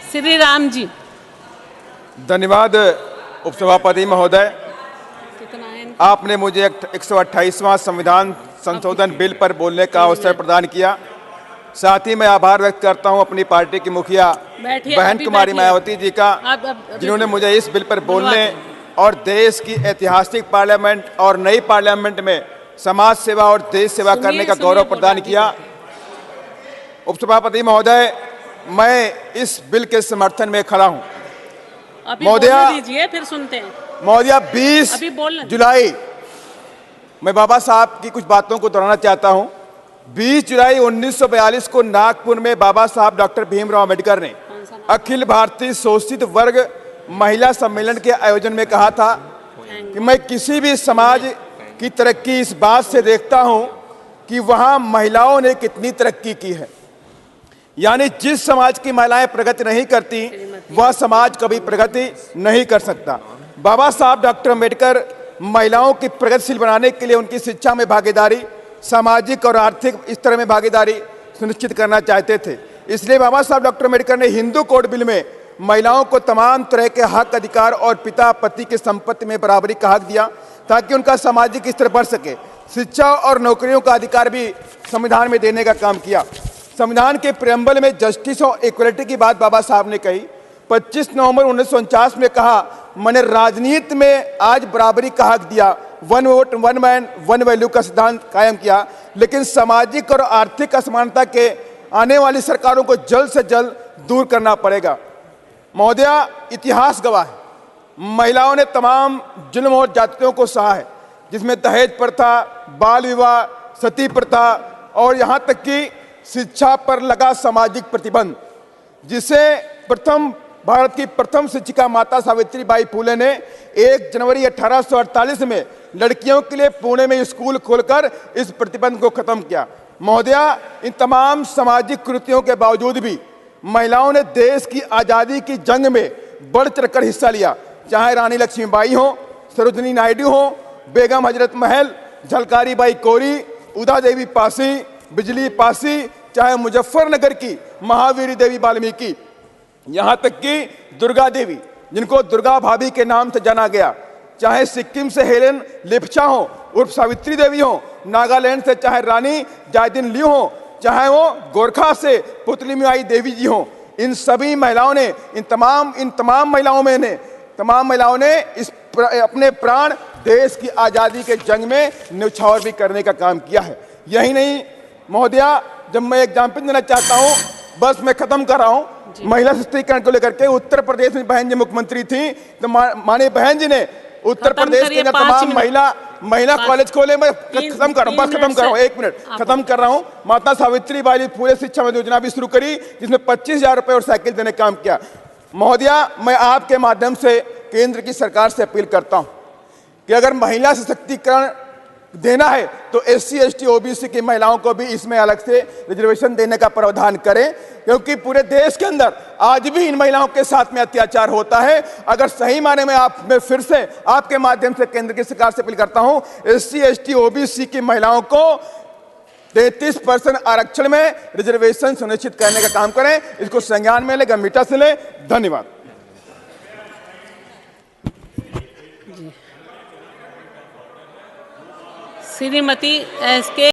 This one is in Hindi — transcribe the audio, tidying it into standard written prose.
श्री राम जी। धन्यवाद उपसभापति महोदय। कितना है? आपने मुझे 128वां संविधान संशोधन बिल पर बोलने का अवसर प्रदान किया। साथ ही मैं आभार व्यक्त करता हूं अपनी पार्टी की मुखिया बहन कुमारी मायावती जी का, जिन्होंने मुझे इस बिल पर बोलने और देश की ऐतिहासिक पार्लियामेंट और नई पार्लियामेंट में समाज सेवा और देश सेवा करने का गौरव प्रदान किया। उपसभापति महोदय, मैं इस बिल के समर्थन में खड़ा हूं। महोदया, फिर सुनते हैं। महोदया, 20 जुलाई, मैं बाबा साहब की कुछ बातों को दोहराना चाहता हूं। 20 जुलाई 1942 को नागपुर में बाबा साहब डॉक्टर भीमराव अंबेडकर ने अखिल भारतीय शोषित वर्ग महिला सम्मेलन के आयोजन में कहा था कि मैं किसी भी समाज की तरक्की इस बात से देखता हूं कि वहां महिलाओं ने कितनी तरक्की की है। यानी जिस समाज की महिलाएं प्रगति नहीं करती वह समाज कभी प्रगति नहीं कर सकता। बाबा साहब डॉक्टर अंबेडकर महिलाओं की प्रगतिशील बनाने के लिए उनकी शिक्षा में भागीदारी, सामाजिक और आर्थिक स्तर में भागीदारी सुनिश्चित करना चाहते थे। इसलिए बाबा साहब डॉक्टर अंबेडकर ने हिंदू कोड बिल में महिलाओं को तमाम तरह के हक, अधिकार और पिता पति की संपत्ति में बराबरी का हक दिया ताकि उनका सामाजिक स्तर बढ़ सके। शिक्षा और नौकरियों का अधिकार भी संविधान में देने का काम किया। संविधान के प्रेम्बल में जस्टिस और इक्वलिटी की बात बाबा साहब ने कही। 25 नवंबर 1949 में कहा, मैंने राजनीति में आज बराबरी का हक दिया, one vote one man one value का सिद्धांत कायम किया, लेकिन सामाजिक और आर्थिक असमानता के आने वाली सरकारों को जल्द से जल्द दूर करना पड़ेगा। महोदया, इतिहास गवाह है, महिलाओं ने तमाम जुल्म और जातियों को सहा है, जिसमें दहेज प्रथा, बाल विवाह, सती प्रथा और यहाँ तक कि शिक्षा पर लगा सामाजिक प्रतिबंध, जिसे भारत की प्रथम शिक्षिका माता सावित्री बाई फुले ने 1 जनवरी 1848 में लड़कियों के लिए पुणे में स्कूल खोलकर इस प्रतिबंध को खत्म किया। महोदया, इन तमाम सामाजिक कृतियों के बावजूद भी महिलाओं ने देश की आज़ादी की जंग में बढ़ चढ़कर हिस्सा लिया। चाहे रानी लक्ष्मीबाई हो, सरोजिनी नायडू हो, बेगम हजरत महल, झलकारी बाई कोरी, उदा देवी पासी, बिजली पासी, चाहे मुजफ्फरनगर की महावीरी देवी वाल्मीकि, यहाँ तक कि दुर्गा देवी, जिनको दुर्गा भाभी के नाम से जाना गया, चाहे सिक्किम से हेलेन लेप्चा हो उर्फ सावित्री देवी हो, नागालैंड से चाहे रानी जायदिन लियू हो, चाहे वो गोरखा से पुतलीमाई देवी जी हो, इन सभी महिलाओं ने तमाम महिलाओं ने अपने प्राण देश की आज़ादी के जंग में न्यौछावर भी करने का काम किया है। यही नहीं महोदया, जब मैं एग्जाम्पल देना चाहता हूँ, बस मैं खत्म कर रहा हूँ। महिला सशक्तिकरण को लेकर के उत्तर प्रदेश में बहन जी मुख्यमंत्री थी, तो माननीय बहन जी ने उत्तर प्रदेश के तमाम महिला कॉलेज खोले। मैं खत्म कर रहा हूँ, 1 मिनट खत्म कर रहा हूँ। माता सावित्री बाई फुले शिक्षा योजना भी शुरू करी, जिसमें 25,000 रुपए और साइकिल देने का काम किया। महोदया, मैं आपके माध्यम से केंद्र की सरकार से अपील करता हूँ कि अगर महिला सशक्तिकरण देना है तो SC ST OBC की महिलाओं को भी इसमें अलग से रिजर्वेशन देने का प्रावधान करें, क्योंकि पूरे देश के अंदर आज भी इन महिलाओं के साथ में अत्याचार होता है। अगर सही माने में मैं फिर से आपके माध्यम से केंद्र की सरकार से अपील करता हूं, SC ST OBC की महिलाओं को 33% आरक्षण में रिजर्वेशन सुनिश्चित करने का काम करें। इसको संज्ञान में ले, गंभीरता से ले। धन्यवाद। श्रीमती SK